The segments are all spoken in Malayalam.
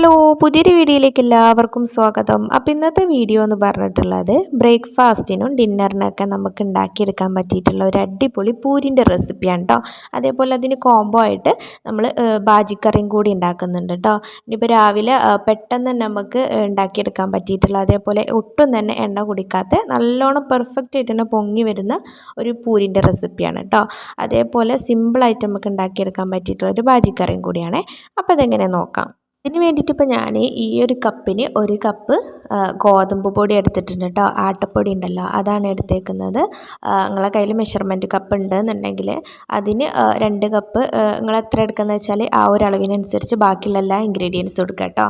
ഹലോ, പുതിയൊരു വീഡിയോയിലേക്ക് എല്ലാവർക്കും സ്വാഗതം. അപ്പോൾ ഇന്നത്തെ വീഡിയോ എന്ന് പറഞ്ഞിട്ടുള്ളത് ബ്രേക്ക്ഫാസ്റ്റിനും ഡിന്നറിനൊക്കെ നമുക്ക് ഉണ്ടാക്കിയെടുക്കാൻ പറ്റിയിട്ടുള്ള ഒരു അടിപൊളി പൂരിൻ്റെ റെസിപ്പിയാണ് കേട്ടോ. അതേപോലെ അതിന് കോംബോ ആയിട്ട് നമ്മൾ ബാജിക്കറിയും കൂടി ഉണ്ടാക്കുന്നുണ്ട് കേട്ടോ. ഇനിയിപ്പോൾ രാവിലെ പെട്ടെന്ന് തന്നെ നമുക്ക് ഉണ്ടാക്കിയെടുക്കാൻ പറ്റിയിട്ടുള്ള, അതേപോലെ ഒട്ടും തന്നെ എണ്ണ കുടിക്കാത്ത നല്ലോണം പെർഫെക്റ്റ് ആയിട്ട് തന്നെ പൊങ്ങി വരുന്ന ഒരു പൂരിൻ്റെ റെസിപ്പിയാണ് കേട്ടോ. അതേപോലെ സിമ്പിളായിട്ട് നമുക്ക് ഉണ്ടാക്കിയെടുക്കാൻ പറ്റിയിട്ടുള്ള ഒരു ബാജിക്കറിയും കൂടിയാണ്. അപ്പോൾ അതെങ്ങനെ നോക്കാം. ഇതിന് വേണ്ടിയിട്ട് ഇപ്പോൾ ഞാൻ ഈ ഒരു കപ്പിന് 1 കപ്പ് ഗോതമ്പ് പൊടി എടുത്തിട്ടുണ്ട് കേട്ടോ. ആട്ടപ്പൊടി ഉണ്ടല്ലോ, അതാണ് എടുത്തേക്കുന്നത്. നിങ്ങളെ കയ്യിൽ മെഷർമെൻറ്റ് കപ്പ് ഉണ്ടെന്നുണ്ടെങ്കിൽ അതിന് 2 കപ്പ് നിങ്ങൾ എത്ര എടുക്കുന്നത് വെച്ചാൽ ആ ഒരു അളവിനനുസരിച്ച് ബാക്കിയുള്ള എല്ലാ ഇൻഗ്രീഡിയൻസും എടുക്കുക കേട്ടോ.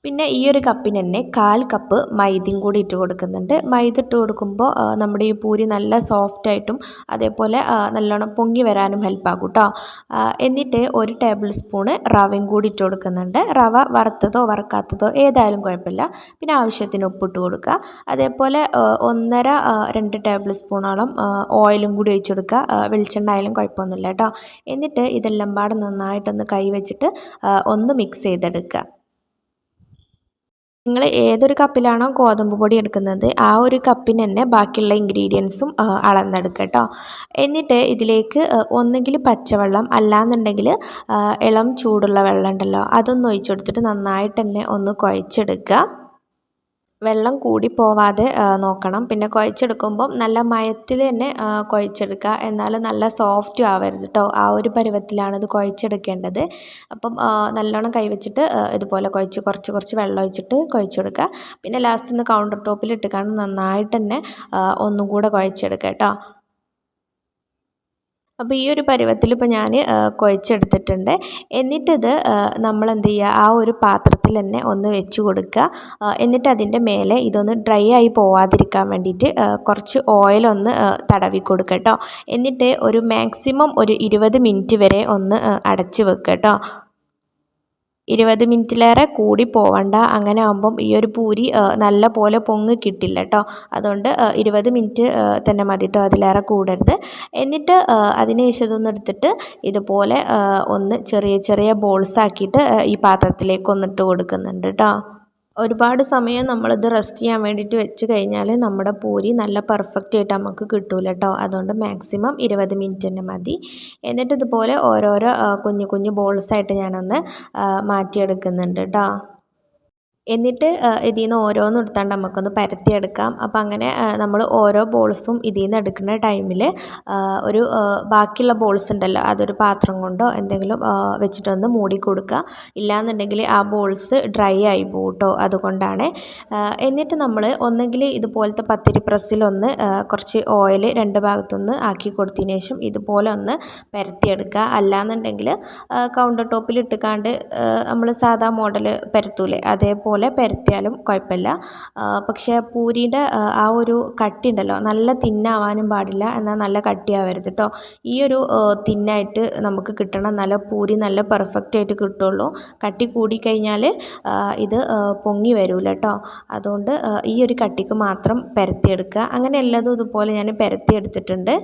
പിന്നെ ഈ ഒരു കപ്പിന് തന്നെ 1/4 കപ്പ് മൈദയും കൂടി ഇട്ട് കൊടുക്കുന്നുണ്ട്. മൈദ ഇട്ട് കൊടുക്കുമ്പോൾ നമ്മുടെ ഈ പൂരി നല്ല സോഫ്റ്റായിട്ടും അതേപോലെ നല്ലോണം പൊങ്ങി വരാനും ഹെൽപ്പാകും കേട്ടോ. എന്നിട്ട് 1 ടേബിൾ സ്പൂണ് റവയും കൂടി ഇട്ട് കൊടുക്കുന്നുണ്ട്. റവ വറുത്തതോ വറുക്കാത്തതോ ഏതായാലും കുഴപ്പമില്ല. പിന്നെ ആവശ്യത്തിന് ഉപ്പിട്ട് കൊടുക്കുക. അതേപോലെ 1.5-2 ടേബിൾ സ്പൂണോളം ഓയിലും കൂടി ഒഴിച്ച് കൊടുക്കുക. വെളിച്ചെണ്ണ ആയാലും കുഴപ്പമൊന്നുമില്ല കേട്ടോ. എന്നിട്ട് ഇതെല്ലാം പാടെ നന്നായിട്ടൊന്ന് കൈ വെച്ചിട്ട് ഒന്ന് മിക്സ് ചെയ്തെടുക്കുക. നിങ്ങൾ ഏതൊരു കപ്പിലാണോ ഗോതമ്പ് പൊടി എടുക്കുന്നത് ആ ഒരു കപ്പിന് തന്നെ ബാക്കിയുള്ള ഇൻഗ്രീഡിയൻസും അളന്നെടുക്കുക കേട്ടോ. എന്നിട്ട് ഇതിലേക്ക് ഒന്നുകിൽ പച്ചവെള്ളം അല്ലാന്നുണ്ടെങ്കിൽ ഇളം ചൂടുള്ള വെള്ളം ഉണ്ടല്ലോ, അതൊന്ന് ഒഴിച്ച് കൊടുത്തിട്ട് നന്നായിട്ട് തന്നെ ഒന്ന് കുഴച്ചെടുക്കുക. വെള്ളം കൂടി പോവാതെ നോക്കണം. പിന്നെ കുഴച്ചെടുക്കുമ്പം നല്ല മയത്തിൽ തന്നെ കുഴച്ചെടുക്കുക. എന്നാലും നല്ല സോഫ്റ്റ് ആവരുത് കേട്ടോ. ആ ഒരു പരുവത്തിലാണ് ഇത് കുഴച്ചെടുക്കേണ്ടത്. അപ്പം നല്ലോണം കൈവച്ചിട്ട് ഇതുപോലെ കുഴച്ച് കുറച്ച് വെള്ളം ഒഴിച്ചിട്ട് കുഴച്ചെടുക്കുക. പിന്നെ ലാസ്റ്റ് ഒന്ന് കൗണ്ടർ ടോപ്പിൽ ഇട്ടുകൊണ്ട് നന്നായിട്ട് തന്നെ ഒന്നും കൂടെ കുഴച്ചെടുക്കുക കേട്ടോ. അപ്പോൾ ഈ ഒരു പരുവത്തിൽ ഇപ്പോൾ ഞാൻ കുഴച്ചെടുത്തിട്ടുണ്ട്. എന്നിട്ടിത് നമ്മൾ എന്ത് ചെയ്യുക, ആ ഒരു പാത്രത്തിൽ തന്നെ ഒന്ന് വെച്ച് കൊടുക്കുക. എന്നിട്ട് അതിൻ്റെ മേലെ ഇതൊന്ന് ഡ്രൈ ആയി പോവാതിരിക്കാൻ വേണ്ടിയിട്ട് കുറച്ച് ഓയിലൊന്ന് തടവി കൊടുക്കുക കേട്ടോ. എന്നിട്ട് ഒരു മാക്സിമം ഒരു 20 മിനിറ്റ് വരെ ഒന്ന് അടച്ച് വെക്കുക കേട്ടോ. 20 മിനിറ്റിലേറെ കൂടി പോവണ്ട. അങ്ങനെ ആകുമ്പം ഈ ഒരു പൂരി നല്ല പോലെ പൊങ്ങി കിട്ടില്ല കേട്ടോ. അതുകൊണ്ട് 20 മിനിറ്റ് തന്നെ മതി കേട്ടോ, അതിലേറെ കൂടരുത്. എന്നിട്ട് അതിന് ശേഷം ഇതൊന്ന് എടുത്തിട്ട് ഇതുപോലെ ഒന്ന് ചെറിയ ചെറിയ ബോൾസ് ആക്കിയിട്ട് ഈ പാത്രത്തിലേക്ക് ഒന്നിട്ട് കൊടുക്കുന്നുണ്ട് കേട്ടോ. ഒരുപാട് സമയം നമ്മളിത് റെസ്റ്റ് ചെയ്യാൻ വേണ്ടിയിട്ട് വെച്ച് കഴിഞ്ഞാൽ നമ്മുടെ പൂരി നല്ല പെർഫെക്റ്റ് ആയിട്ട് നമുക്ക് കിട്ടൂല കേട്ടോ. അതുകൊണ്ട് മാക്സിമം 20 മിനിറ്റ് തന്നെ മതി. എന്നിട്ട് ഇതുപോലെ ഓരോരോ കുഞ്ഞു കുഞ്ഞു ബോൾസായിട്ട് ഞാനൊന്ന് മാറ്റിയെടുക്കുന്നുണ്ട് കേട്ടോ. എന്നിട്ട് ഇതിൽ നിന്ന് ഓരോന്നും എടുത്താണ്ട് നമുക്കൊന്ന് പരത്തിയെടുക്കാം. അപ്പോൾ അങ്ങനെ നമ്മൾ ഓരോ ബോൾസും ഇതിൽ നിന്ന് എടുക്കുന്ന ടൈമിൽ ഒരു ബാക്കിയുള്ള ബോൾസ് ഉണ്ടല്ലോ, അതൊരു പാത്രം കൊണ്ടോ എന്തെങ്കിലും വെച്ചിട്ടൊന്ന് മൂടി കൊടുക്കുക. ഇല്ലയെന്നുണ്ടെങ്കിൽ ആ ബോൾസ് ഡ്രൈ ആയി പോകും കേട്ടോ. അതുകൊണ്ടാണ്. എന്നിട്ട് നമ്മൾ ഒന്നെങ്കിൽ ഇതുപോലത്തെ പത്തിരി പ്രസ്സിലൊന്ന് കുറച്ച് ഓയിൽ 2 ഭാഗത്തൊന്ന് ആക്കി കൊടുത്തതിന് ശേഷം ഇതുപോലെ ഒന്ന് പരത്തിയെടുക്കുക. അല്ലയെന്നുണ്ടെങ്കിൽ കൗണ്ടർ ടോപ്പിൽ ഇട്ടുകാണ്ട് നമ്മൾ സാധാ മോഡൽ പരത്തൂലേ, അതേപോലെ പരത്തിയാലും കുഴപ്പമില്ല. പക്ഷേ പൂരിയുടെ ആ ഒരു കട്ടി ഉണ്ടല്ലോ, നല്ല തിന്നാവാനും പാടില്ല, എന്നാൽ നല്ല കട്ടിയാവരുത് കേട്ടോ. ഈ ഒരു തിന്നായിട്ട് നമുക്ക് കിട്ടണം, നല്ല പൂരി നല്ല പെർഫെക്റ്റ് ആയിട്ട് കിട്ടുള്ളൂ. കട്ടി കൂടിക്കഴിഞ്ഞാൽ ഇത് പൊങ്ങി വരില്ല കേട്ടോ. അതുകൊണ്ട് ഈ ഒരു കട്ടിക്ക് മാത്രം പരത്തിയെടുക്കുക. അങ്ങനെ എല്ലാതും ഇതുപോലെ ഞാൻ പരത്തിയെടുത്തിട്ടുണ്ട്.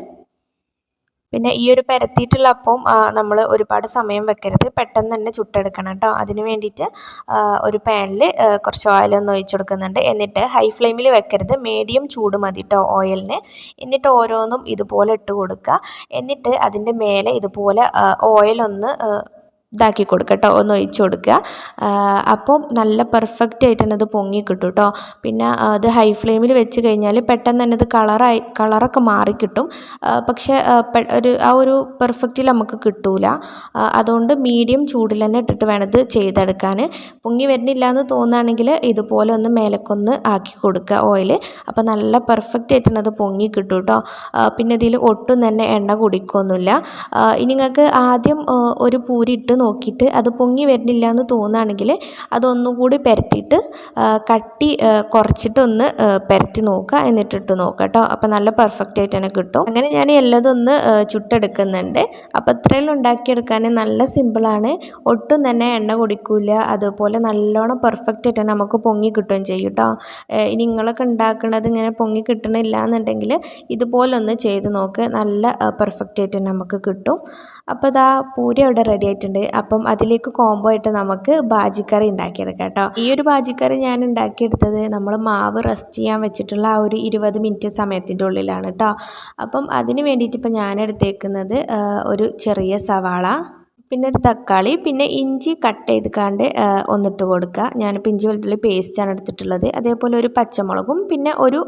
പിന്നെ ഈ ഒരു പരത്തിയിട്ടുള്ള അപ്പം നമ്മൾ ഒരുപാട് സമയം വെക്കരുത്, പെട്ടെന്ന് തന്നെ ചുട്ടെടുക്കണം കേട്ടോ. അതിന് വേണ്ടിയിട്ട് ഒരു പാനിൽ കുറച്ച് ഓയിലൊന്ന് ഒഴിച്ച് കൊടുക്കുന്നുണ്ട്. എന്നിട്ട് ഹൈ ഫ്ലെയിമിൽ വെക്കരുത്, മീഡിയം ചൂട് മതി കേട്ടോ ഓയിലിന്. എന്നിട്ട് ഓരോന്നും ഇതുപോലെ ഇട്ട് കൊടുക്കുക. എന്നിട്ട് അതിൻ്റെ മേലെ ഇതുപോലെ ഓയിലൊന്ന് ഇതാക്കി കൊടുക്കുക കേട്ടോ, ഒന്ന് ഒഴിച്ച് കൊടുക്കുക. അപ്പം നല്ല പെർഫെക്റ്റ് ആയിട്ട് തന്നെ അത് പൊങ്ങി കിട്ടും കേട്ടോ. പിന്നെ അത് ഹൈ ഫ്ലെയിമിൽ വെച്ച് കഴിഞ്ഞാൽ പെട്ടെന്ന് തന്നെ ഇത് കളറൊക്കെ മാറിക്കിട്ടും. പക്ഷേ ആ ഒരു പെർഫെക്റ്റിൽ നമുക്ക് കിട്ടൂല. അതുകൊണ്ട് മീഡിയം ചൂടിൽ തന്നെ ഇട്ടിട്ട് വേണം ഇത് ചെയ്തെടുക്കാൻ. പൊങ്ങി വരുന്നില്ല എന്ന് തോന്നുകയാണെങ്കിൽ ഇതുപോലെ ഒന്ന് മേലക്കൊന്ന് ആക്കി കൊടുക്കുക ഓയിൽ. അപ്പോൾ നല്ല പെർഫെക്റ്റ് ആയിട്ട് തന്നെ അത് പൊങ്ങി കിട്ടും കേട്ടോ. പിന്നെ ഇതിൽ ഒട്ടും തന്നെ എണ്ണ കുടിക്കൊന്നുമില്ല. ഇനി നിങ്ങൾക്ക് ആദ്യം ഒരു പൂരി ഇട്ട് നോക്കിയിട്ട് അത് പൊങ്ങി വരുന്നില്ല എന്ന് തോന്നുകയാണെങ്കിൽ അതൊന്നുകൂടി പരത്തിയിട്ട് കട്ടി കുറച്ചിട്ടൊന്ന് പരത്തി നോക്കുക. എന്നിട്ടിട്ട് നോക്കുക കേട്ടോ. അപ്പോൾ നല്ല പെർഫെക്റ്റ് ആയിട്ട് തന്നെ കിട്ടും. അങ്ങനെ ഞാൻ എല്ലാതൊന്ന് ചുട്ടെടുക്കുന്നുണ്ട്. അപ്പോൾ ഇത്രയും ഉണ്ടാക്കിയെടുക്കാൻ നല്ല സിമ്പിളാണ്, ഒട്ടും തന്നെ എണ്ണ കുടിക്കില്ല. അതുപോലെ നല്ലോണം പെർഫെക്റ്റ് ആയിട്ട് തന്നെ നമുക്ക് പൊങ്ങി കിട്ടുകയും ചെയ്യും കേട്ടോ. ഇനി നിങ്ങളൊക്കെ ഉണ്ടാക്കുന്നത് ഇങ്ങനെ പൊങ്ങി കിട്ടണില്ല എന്നുണ്ടെങ്കിൽ ഇതുപോലൊന്ന് ചെയ്ത് നോക്ക്, നല്ല പെർഫെക്റ്റ് ആയിട്ട് തന്നെ നമുക്ക് കിട്ടും. അപ്പോൾ ഇതാ പൂരി അവിടെ റെഡി ആയിട്ടുണ്ട്. അപ്പം അതിലേക്ക് കോംബോ ആയിട്ട് നമുക്ക് ബാജിക്കറി ഉണ്ടാക്കിയെടുക്കാം കേട്ടോ. ഈ ഒരു ബാജിക്കറി ഞാൻ ഉണ്ടാക്കിയെടുത്തത് നമ്മൾ മാവ് റെസ്റ്റ് ചെയ്യാൻ വെച്ചിട്ടുള്ള ആ ഒരു 20 മിനിറ്റ് സമയത്തിൻ്റെ ഉള്ളിലാണ് കേട്ടോ. അപ്പം അതിന് വേണ്ടിയിട്ട് ഇപ്പം ഞാൻ എടുത്തേക്കുന്നത് ഒരു ചെറിയ സവാള, പിന്നെ ഒരു തക്കാളി, പിന്നെ ഇഞ്ചി കട്ട് ചെയ്ത് കാണ്ട് ഒന്നിട്ട് കൊടുക്കുക. ഞാനിപ്പോൾ ഇഞ്ചി വെളുത്തുള്ളി പേസ്റ്റാണ് എടുത്തിട്ടുള്ളത്. അതേപോലെ ഒരു പച്ചമുളകും പിന്നെ ഒരു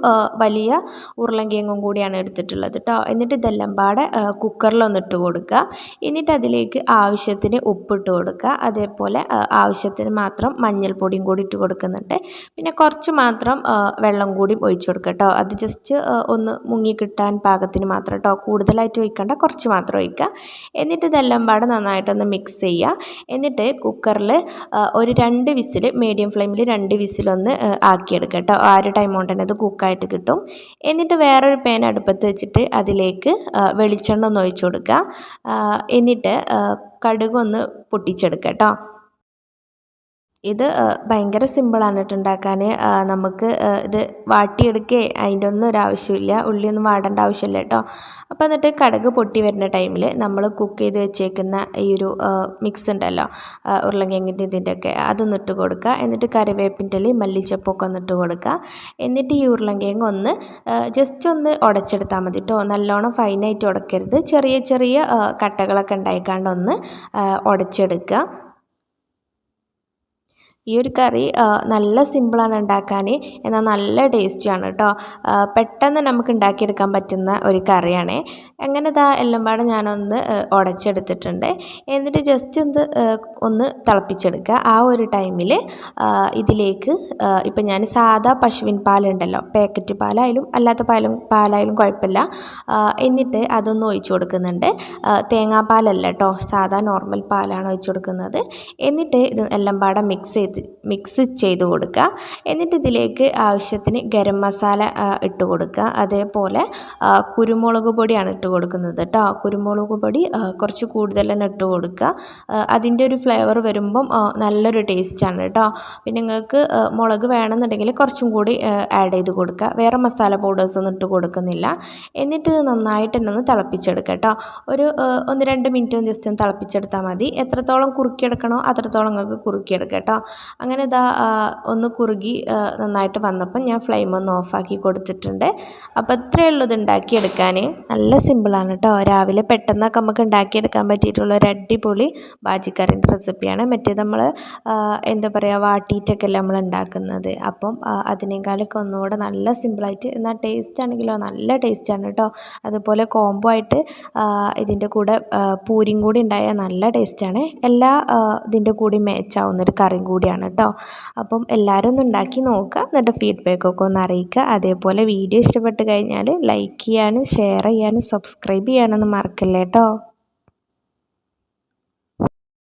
വലിയ ഉരുളൻകിഴങ്ങും കൂടിയാണ് എടുത്തിട്ടുള്ളത് കേട്ടോ. എന്നിട്ട് ഇതെല്ലാം പാടെ കുക്കറിലൊന്നിട്ട് കൊടുക്കുക. എന്നിട്ട് അതിലേക്ക് ആവശ്യത്തിന് ഉപ്പിട്ട് കൊടുക്കുക. അതേപോലെ ആവശ്യത്തിന് മാത്രം മഞ്ഞൾപ്പൊടിയും കൂടി ഇട്ട് കൊടുക്കുന്നുണ്ട്. പിന്നെ കുറച്ച് മാത്രം വെള്ളം കൂടി ഒഴിച്ച് കൊടുക്കുക കേട്ടോ. അത് ജസ്റ്റ് ഒന്ന് മുങ്ങി കിട്ടാൻ പാകത്തിന് മാത്രം കേട്ടോ, കൂടുതലായിട്ട് ഒഴിക്കണ്ട, കുറച്ച് മാത്രം ഒഴിക്കുക. എന്നിട്ട് ഇതെല്ലാം പാടെ നന്നായിട്ടൊന്ന് മിക്സ് ചെയ്യുക. എന്നിട്ട് കുക്കറിൽ ഒരു 2 വിസിൽ, മീഡിയം ഫ്ലെയിമിൽ 2 വിസിലൊന്ന് ആക്കിയെടുക്കുക കേട്ടോ. ആ ഒരു ടൈം കൊണ്ട് തന്നെ അത് കുക്കായിട്ട് കിട്ടും. എന്നിട്ട് വേറൊരു പാൻ അടുപ്പത്ത് വെച്ചിട്ട് അതിലേക്ക് വെളിച്ചെണ്ണ ഒന്ന് ഒഴിച്ച് കൊടുക്കുക. എന്നിട്ട് കടുക് ഒന്ന് പൊട്ടിച്ചെടുക്കുക കേട്ടോ. ഇത് ഭയങ്കര സിമ്പിളാണ് കേട്ടോ ഉണ്ടാക്കാൻ. നമുക്ക് ഇത് വാട്ടിയെടുക്കേ അതിൻ്റെ ഒന്നും ഒരു ആവശ്യമില്ല, ഉള്ളിയൊന്നും വാടേണ്ട ആവശ്യമില്ല കേട്ടോ. അപ്പോൾ എന്നിട്ട് കടുക് പൊട്ടി വരുന്ന ടൈമിൽ നമ്മൾ കുക്ക് ചെയ്ത് വെച്ചേക്കുന്ന ഈ ഒരു മിക്സ് ഉണ്ടല്ലോ, ഉരുളൻകിഴങ്ങിൻ്റെ ഇതിൻ്റെയൊക്കെ, അതൊന്ന് ഇട്ട് കൊടുക്കുക. എന്നിട്ട് കറിവേപ്പിൻ്റെ ഇലയും മല്ലിച്ചപ്പൊക്കെ ഒന്നിട്ട് കൊടുക്കുക. എന്നിട്ട് ഈ ഉരുളൻകിഴങ്ങ് ഒന്ന് ജസ്റ്റ് ഒന്ന് ഉടച്ചെടുത്താൽ മതി കേട്ടോ. നല്ലോണം ഫൈനായിട്ട് ഉടക്കരുത്, ചെറിയ ചെറിയ കട്ടകളൊക്കെ ഉണ്ടായിക്കാണ്ട് ഒന്ന് ഉടച്ചെടുക്കുക. ഈ ഒരു കറി നല്ല സിമ്പിളാണ് ഉണ്ടാക്കാൻ, എന്നാൽ നല്ല ടേസ്റ്റിയാണ് കേട്ടോ. പെട്ടെന്ന് നമുക്ക് ഉണ്ടാക്കിയെടുക്കാൻ പറ്റുന്ന ഒരു കറിയാണ്. അങ്ങനെ ഇതാ എല്ലാം പാടെ ഞാനൊന്ന് ഉടച്ചെടുത്തിട്ടുണ്ട്. എന്നിട്ട് ജസ്റ്റ് ഒന്ന് തിളപ്പിച്ചെടുക്കുക. ആ ഒരു ടൈമിൽ ഇതിലേക്ക് ഇപ്പം ഞാൻ സാധാ പശുവിൻ പാലുണ്ടല്ലോ, പാക്കറ്റ് പാലായാലും അല്ലാത്ത പാലായാലും കുഴപ്പമില്ല. എന്നിട്ട് അതൊന്ന് ഒഴിച്ച് കൊടുക്കുന്നുണ്ട്. തേങ്ങാപ്പാലല്ല കേട്ടോ, സാധാ നോർമൽ പാലാണ് ഒഴിച്ച് കൊടുക്കുന്നത്. എന്നിട്ട് ഇത് എല്ലാം പാടെ മിക്സ് ചെയ്ത് കൊടുക്കുക. എന്നിട്ട് ഇതിലേക്ക് ആവശ്യത്തിന് ഗരം മസാല ഇട്ട് കൊടുക്കുക. അതേപോലെ കുരുമുളക് പൊടിയാണ് ഇട്ട് കൊടുക്കുന്നത് കേട്ടോ. കുരുമുളക് പൊടി കുറച്ച് കൂടുതൽ തന്നെ ഇട്ട് കൊടുക്കുക. അതിൻ്റെ ഒരു ഫ്ലേവർ വരുമ്പം നല്ലൊരു ടേസ്റ്റാണ് കേട്ടോ. പിന്നെ നിങ്ങൾക്ക് മുളക് വേണമെന്നുണ്ടെങ്കിൽ കുറച്ചും കൂടി ആഡ് ചെയ്ത് കൊടുക്കുക. വേറെ മസാല പൗഡേഴ്സൊന്നും ഇട്ട് കൊടുക്കുന്നില്ല. എന്നിട്ട് നന്നായിട്ട് തന്നെ ഒന്ന് തിളപ്പിച്ചെടുക്കുക കേട്ടോ. ഒരു 1-2 മിനിറ്റ് ജസ്റ്റ് ഒന്ന് തിളപ്പിച്ചെടുത്താൽ മതി. എത്രത്തോളം കുറുക്കിയെടുക്കണോ അത്രത്തോളം നിങ്ങൾക്ക് കുറുക്കിയെടുക്കുക കേട്ടോ. അങ്ങനെ ഇതാ ഒന്ന് കുറുകി നന്നായിട്ട് വന്നപ്പം ഞാൻ ഫ്ലെയിം ഒന്ന് ഓഫാക്കി കൊടുത്തിട്ടുണ്ട്. അപ്പോൾ ഇത്രയേ ഉള്ളൂ ഇത് ഉണ്ടാക്കിയെടുക്കാൻ. നല്ല സിമ്പിളാണ് കേട്ടോ. രാവിലെ പെട്ടെന്നൊക്കെ നമുക്ക് ഉണ്ടാക്കിയെടുക്കാൻ പറ്റിയിട്ടുള്ള ഒരു അടിപൊളി ബാജിക്കറിൻ്റെ റെസിപ്പിയാണ്. മറ്റേത് നമ്മൾ എന്താ പറയുക, വാട്ടിയിട്ടൊക്കെ അല്ലേ നമ്മൾ ഉണ്ടാക്കുന്നത്. അപ്പം അതിനേക്കാളൊക്കെ ഒന്നുകൂടെ നല്ല സിമ്പിളായിട്ട്, എന്നാൽ ടേസ്റ്റ് ആണെങ്കിലോ നല്ല ടേസ്റ്റാണ് കേട്ടോ. അതുപോലെ കോംബോ ആയിട്ട് ഇതിൻ്റെ കൂടെ പൂരിയും കൂടി ഉണ്ടായാൽ നല്ല ടേസ്റ്റാണ്. എല്ലാ ഇതിൻ്റെ കൂടി മാച്ചാവുന്നൊരു കറിയും കൂടിയാണ് കേട്ടോ. അപ്പം എല്ലാവരും ഒന്ന് ഉണ്ടാക്കി നോക്കുക, എന്നിട്ട് ഫീഡ്ബാക്കൊക്കെ ഒന്ന് അറിയിക്കുക. അതേപോലെ വീഡിയോ ഇഷ്ടപ്പെട്ട് കഴിഞ്ഞാൽ ലൈക്ക് ചെയ്യാനും ഷെയർ ചെയ്യാനും സബ്സ്ക്രൈബ് ചെയ്യാനൊന്നും മറക്കല്ലേ കേട്ടോ.